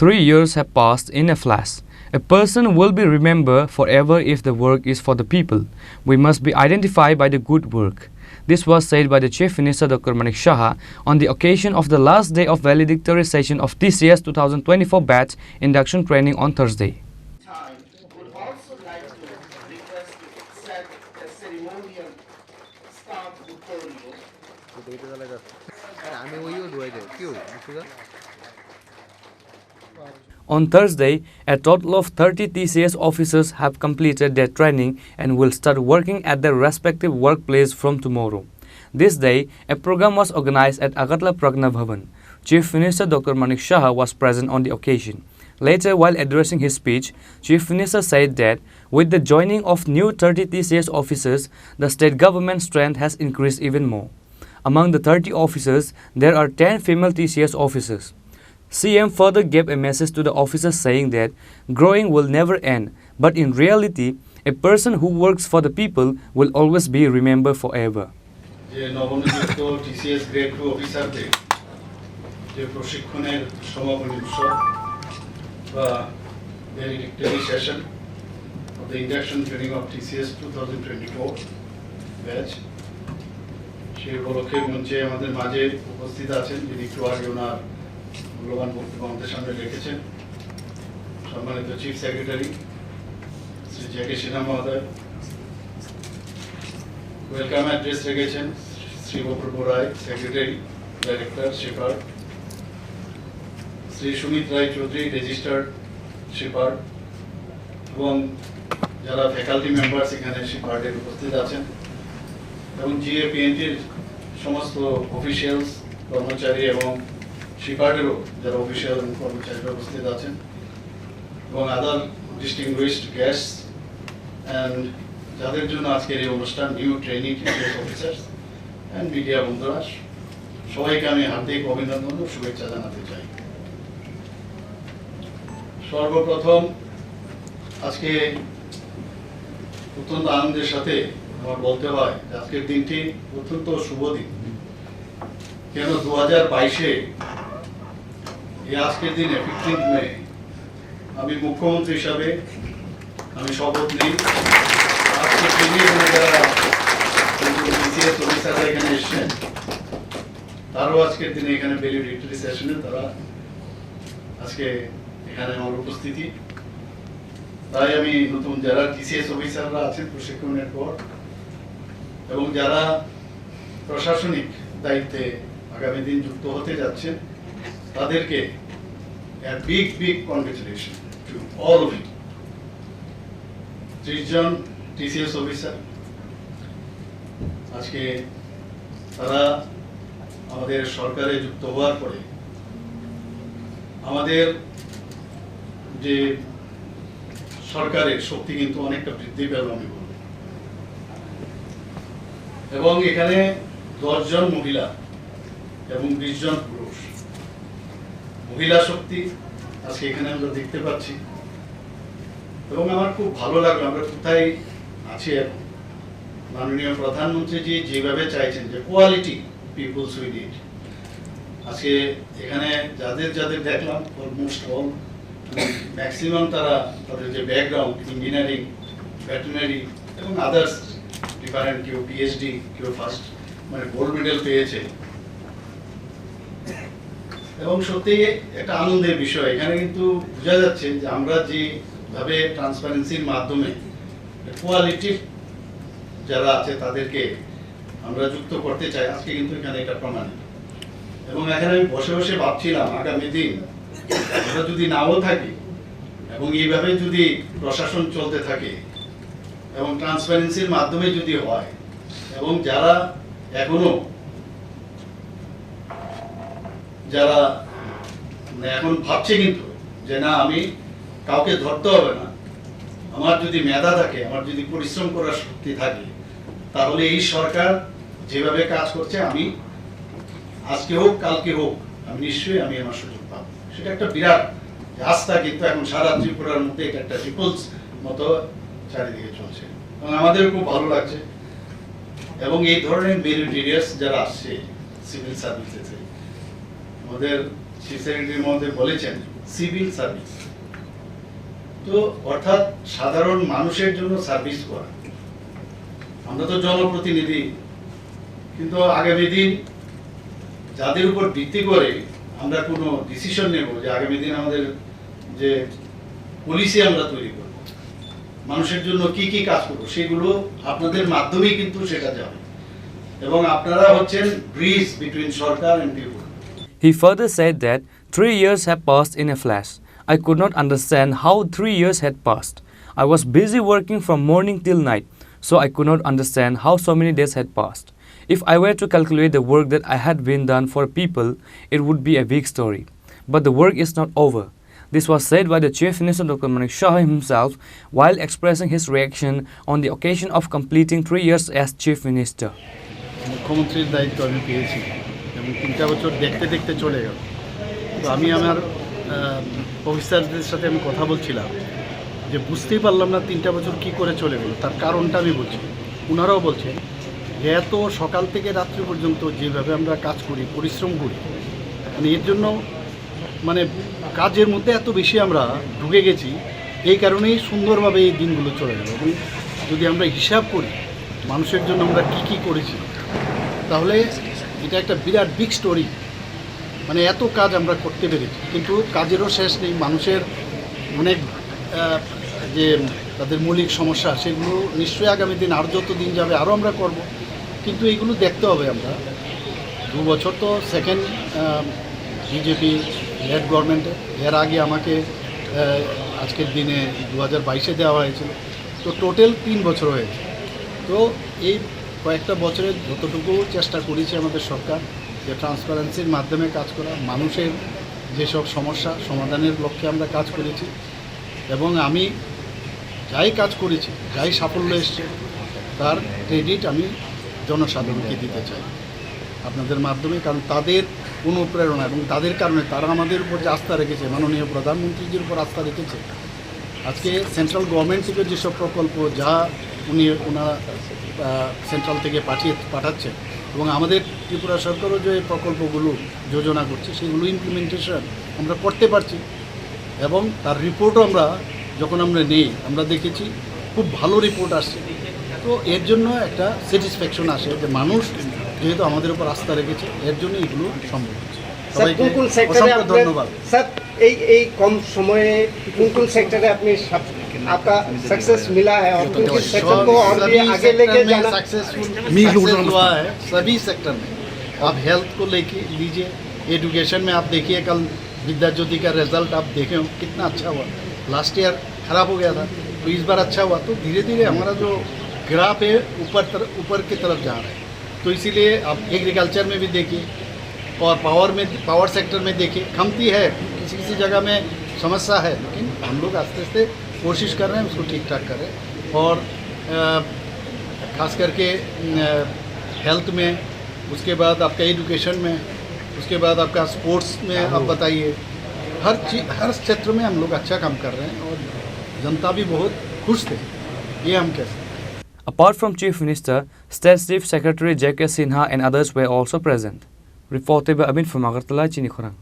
3 years have passed in a flash. A person will be remembered forever if the work is for the people. We must be identified by the good work. This was said by the Chief Minister Dr. Manik Saha on the occasion of the last day of valedictory session of TCS 2024 batch induction training on Thursday. I would also like to request to set the ceremonial staff tutorial. On Thursday, a total of 30 TCS officers have completed their training and will start working at their respective workplace from tomorrow. This day, a program was organized at Agartala Pragna Bhavan. Chief Minister Dr. Manik Saha was present on the occasion. Later, while addressing his speech, Chief Minister said that with the joining of new 30 TCS officers, the state government's strength has increased even more. Among the 30 officers, there are 10 female TCS officers. CM further gave a message to the officers saying that growing will never end, but in reality, a person who works for the people will always be remembered forever. যে নবনিযুক্ত TCS grade 2 অফিসারদের যে প্রশিক্ষণের সমাপনী উৎসব বা valedictory session of the induction training of TCS 2024 batch সেই উপলক্ষে মঞ্চে আমাদের মাঝে উপস্থিত আছেন যিনি একটু আগে ওনার মূল্যবান বক্তব্য আমাদের সামনে রেখেছেন সম্মানিত চিফ সেক্রেটারি শ্রী জে.কে সিনহা মহোদয়, ওয়েলকাম অ্যাড্রেস রেখেছেন শ্রী অপূর্ব রায়, সেক্রেটারি ডাইরেক্টর শিপার্ড, শ্রী সুমিত রায় চৌধুরী, রেজিস্টার্ড শিপার্ড, এবং যারা ফ্যাকাল্টি মেম্বার্স এখানে শিপার্ডের উপস্থিত আছেন এবং জিএপিএনটির সমস্ত অফিসিয়ালস কর্মচারী এবং শিপার্ডেরও যারা অফিসিয়াল এবং কর্মচারীরা উপস্থিত আছেন এবং আদার ডিস্টিংগুইশড গেস্টস অ্যান্ড যাদের জন্য আজকের এই অনুষ্ঠান new training teaching officers and media বন্ধুরা, সবাইকে আমি হার্দিক অভিনন্দন ও শুভেচ্ছা জানাতে চাই। সর্বপ্রথম আজকে অত্যন্ত আনন্দের সাথে আমার বলতে হয় যে আজকের দিনটি অত্যন্ত শুভ দিন। কেন 2022-এ এই আজকের দিনে 15 মে আমি মুখ্যমন্ত্রী হিসাবে আমি শপথ নিই। আজকের দিনে যারা টিসিএস অফিসাররা এখানে এসেছেন তারও আজকের দিনে এখানে ভ্যালিডিক্টরি সেশনে তারা আজকে এখানে আমার উপস্থিতি। তাই আমি নতুন যারা টিসিএস অফিসাররা আছেন প্রশিক্ষণের পর এবং যারা প্রশাসনিক দায়িত্বে আগামী দিন যুক্ত হতে যাচ্ছেন তাদেরকে big congratulation to all of you. 30 জন টিসিএস অফিসার আজকে তারা আমাদের সরকারে যুক্ত হওয়ার পরে আমাদের যে সরকারের শক্তি কিন্তু অনেকটা বৃদ্ধি পেল আমি বলব। এবং এখানে 10 জন মহিলা এবং 20 জন পুরুষ। মহিলা শক্তি আজকে এখানে আমরা দেখতে পাচ্ছি এবং আমার খুব ভালো লাগলো আমরা কোথায় আছি এখন। মাননীয় প্রধানমন্ত্রী জি যেভাবে চাইছেন যে কোয়ালিটি পিপলস উই নিড, আজকে এখানে যাদের দেখলাম অলমোস্ট অল ম্যাক্সিমাম তারা তাদের যে ব্যাকগ্রাউন্ড ইঞ্জিনিয়ারিং, ভেটেরিনারি এবং আদার্স ডিফারেন্ট, কেউ পিএইচডি, কেউ ফার্স্ট মানে গোল্ড মেডেল পেয়েছে। এবং সত্যি একটা আনন্দের বিষয় এখানে কিন্তু বোঝা যাচ্ছে যে আমরা যেভাবে ট্রান্সপারেন্সির মাধ্যমে কোয়ালিটি যারা আছে তাদেরকে আমরা যুক্ত করতে চাই, আজকে কিন্তু এখানে এটা প্রমাণিত। এবং এখানে আমি বসে বসে ভাবছিলাম আগামী দিন আমরা যদি নাও থাকি এবং এইভাবে যদি প্রশাসন চলতে থাকে এবং ট্রান্সপারেন্সির মাধ্যমে যদি হয় এবং যারা এখনো যারা এখন ভাবছে কিন্তু যে না আমি কাউকে ধরতে হবে না, আমার যদি মেধা থাকে, আমার যদি পরিশ্রম করার শক্তি থাকে, তাহলে এই সরকার যেভাবে কাজ করছে আমি আজকে হোক কালকে হোক আমি নিশ্চয়ই আমি আমার সুযোগ পাবো। সেটা একটা বিরাট আস্থা কিন্তু এখন সারা ত্রিপুরার মধ্যে এটা একটা রিপলস মতো চারিদিকে চলছে এবং আমাদের খুব ভালো লাগছে। এবং এই ধরনের মেরিটোরিয়াস যারা আসছে সিভিল সার্ভিসেসে, আমাদের চিফ সেক্রেটারি মহোদয় বলেছেন সিভিল সার্ভিস। তো অর্থাৎ সাধারণ মানুষের জন্য সার্ভিস করা। আমরা তো জনপ্রতিনিধি, কিন্তু আগামী দিন যাদের উপর ভিত্তি করে আমরা কোনো ডিসিশন নেব যে আগামী দিন আমাদের যে পলিসি আমরা তৈরি করব, মানুষের জন্য কি কি কাজ করব, সেগুলো আপনাদের মাধ্যমেই কিন্তু সেটা যাবে, এবং আপনারা হচ্ছেন ব্রিজ বিটুইন সরকার and people. He further said that 3 years have passed in a flash. I could not understand how 3 years had passed. I was busy working from morning till night, so I could not understand how so many days had passed. If I were to calculate the work that I had been done for people, it would be a big story. But the work is not over. This was said by the Chief Minister Dr. Manik Shah himself while expressing his reaction on the occasion of completing 3 years as Chief Minister. মুখ্যমন্ত্রীর দায়িত্ব আমি পেয়েছি এবং 3টা বছর দেখতে দেখতে চলে গেল। তো আমি আমার অফিসারদের সাথে আমি কথা বলছিলাম যে বুঝতেই পারলাম না 3টা বছর কি করে চলে গেল। তার কারণটা আমি বলছি, ওনারাও বলছেন যে এত সকাল থেকে রাত্রি পর্যন্ত যেভাবে আমরা কাজ করি, পরিশ্রম করি, মানে এর জন্য মানে কাজের মধ্যে এত বেশি আমরা ঢুকে গেছি, এই কারণেই সুন্দরভাবে এই দিনগুলো চলে গেল। এবং যদি আমরা হিসাব করি মানুষের জন্য আমরা কি কি করেছি, তাহলে এটা একটা বিরাট বিগ স্টোরি। মানে এত কাজ আমরা করতে পেরেছি, কিন্তু কাজেরও শেষ নেই। মানুষের অনেক যে তাদের মৌলিক সমস্যা, সেগুলো নিশ্চয়ই আগামী দিন আর যত দিন যাবে আরও আমরা করব, কিন্তু এইগুলো দেখতে হবে। আমরা 2 বছর তো সেকেন্ড বিজেপি লেড গভর্নমেন্টে, এর আগে আমাকে আজকের দিনে 2022-এ দেওয়া হয়েছিল, তো টোটাল 3 বছর হয়েছে। তো এই কয়েকটা বছরে যতটুকু চেষ্টা করেছি আমাদের সরকার যে ট্রান্সপারেন্সির মাধ্যমে কাজ করা, মানুষের যেসব সমস্যা সমাধানের লক্ষ্যে আমরা কাজ করেছি, এবং আমি যাই কাজ করেছি, যাই সাফল্য এসছে, তার ক্রেডিট আমি জনসাধারণকে দিতে চাই আপনাদের মাধ্যমে। কারণ তাদের অনুপ্রেরণা এবং তাদের কারণে তারা আমাদের উপর যে আস্থা রেখেছে, মাননীয় প্রধানমন্ত্রীজির উপর আস্থা রেখেছে, আজকে সেন্ট্রাল গভর্নমেন্ট থেকে যেসব প্রকল্প যা ওনারা সেন্ট্রাল থেকে পাঠাচ্ছেন, এবং আমাদের ত্রিপুরা সরকারও যে প্রকল্পগুলো যোজনা করছে সেগুলো ইমপ্লিমেন্টেশন আমরা করতে পারছি, এবং তার রিপোর্টও আমরা যখন আমরা নেই আমরা দেখেছি খুব ভালো রিপোর্ট আসছে। তো এর জন্য একটা স্যাটিসফ্যাকশন আসে যে মানুষ যেহেতু আমাদের উপর আস্থা রেখেছে, এর জন্য এগুলো সম্ভব হচ্ছে। সবাইকে অসংখ্য ধন্যবাদ। স্যার, এই কম সময়ে কোন সেক্টরে আপনি आपका सक्सेस मिला है और किस सेक्टर को और भी आगे लेके जाना सक्सेसफुल हुआ है? सभी सेक्टर में। आप हेल्थ को लेके लीजिए, एजुकेशन में आप देखिए, कल विद्या ज्योति का रिजल्ट आप देखे हो कितना अच्छा हुआ। लास्ट ईयर खराब हो गया था, तो इस बार अच्छा हुआ। तो धीरे धीरे हमारा जो ग्राफ है ऊपर की तरफ जा रहा है। तो इसीलिए आप एग्रीकल्चर में भी देखिए और पावर सेक्टर में देखिए, कमती है, किसी किसी जगह में समस्या है, लेकिन हम लोग आस्ते आस्ते कोशिश कर रहे हैं उसको ठीक ठाक करें। और ख़ास करके हेल्थ में, उसके बाद आपका एजुकेशन में, उसके बाद आपका स्पोर्ट्स में आप बताइए, हर क्षेत्र में हम लोग अच्छा काम कर रहे हैं और जनता भी बहुत खुश थे, ये हम कह सकते हैं। Apart from Chief Minister, State Chief Secretary J.K. Sinha and others were also present. Reported by Abin from Agartala, Chini Khorang.